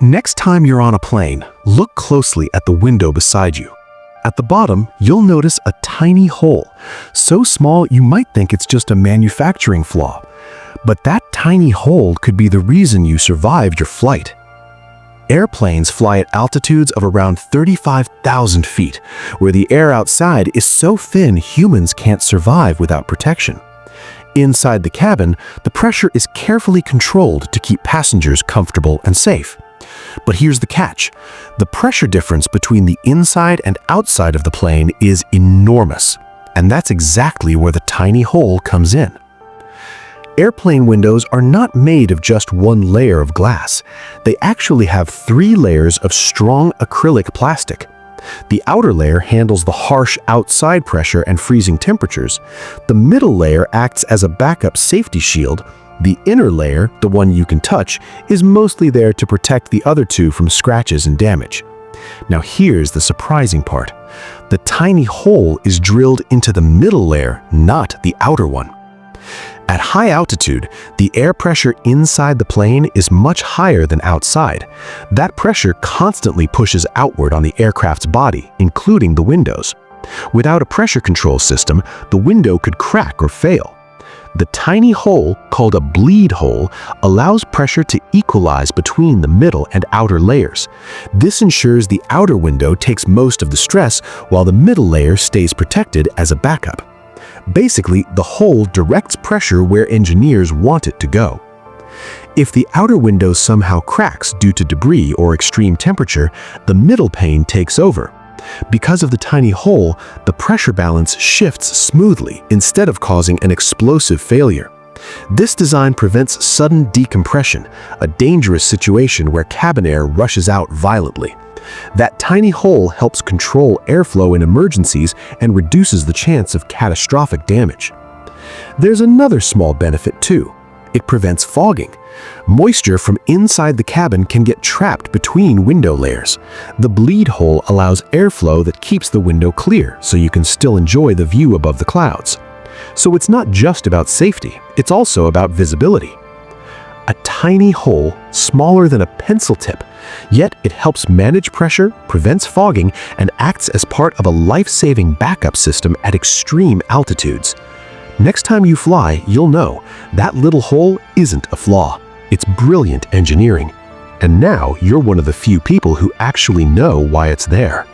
Next time you're on a plane, look closely at the window beside you. At the bottom, you'll notice a tiny hole, so small you might think it's just a manufacturing flaw. But that tiny hole could be the reason you survived your flight. Airplanes fly at altitudes of around 35,000 feet, where the air outside is so thin humans can't survive without protection. Inside the cabin, the pressure is carefully controlled to keep passengers comfortable and safe. But here's the catch. The pressure difference between the inside and outside of the plane is enormous, and that's exactly where the tiny hole comes in. Airplane windows are not made of just one layer of glass. They actually have 3 layers of strong acrylic plastic. The outer layer handles the harsh outside pressure and freezing temperatures. The middle layer acts as a backup safety shield. The inner layer, the one you can touch, is mostly there to protect the other 2 from scratches and damage. Now here's the surprising part. The tiny hole is drilled into the middle layer, not the outer one. At high altitude, the air pressure inside the plane is much higher than outside. That pressure constantly pushes outward on the aircraft's body, including the windows. Without a pressure control system, the window could crack or fail. The tiny hole, called a bleed hole, allows pressure to equalize between the middle and outer layers. This ensures the outer window takes most of the stress while the middle layer stays protected as a backup. Basically, the hole directs pressure where engineers want it to go. If the outer window somehow cracks due to debris or extreme temperature, the middle pane takes over. Because of the tiny hole, the pressure balance shifts smoothly instead of causing an explosive failure. This design prevents sudden decompression, a dangerous situation where cabin air rushes out violently. That tiny hole helps control airflow in emergencies and reduces the chance of catastrophic damage. There's another small benefit too. It prevents fogging. Moisture from inside the cabin can get trapped between window layers. The bleed hole allows airflow that keeps the window clear so you can still enjoy the view above the clouds. So it's not just about safety, it's also about visibility. A tiny hole, smaller than a pencil tip, yet it helps manage pressure, prevents fogging, and acts as part of a life-saving backup system at extreme altitudes. Next time you fly, you'll know that little hole isn't a flaw. It's brilliant engineering. And now you're one of the few people who actually know why it's there.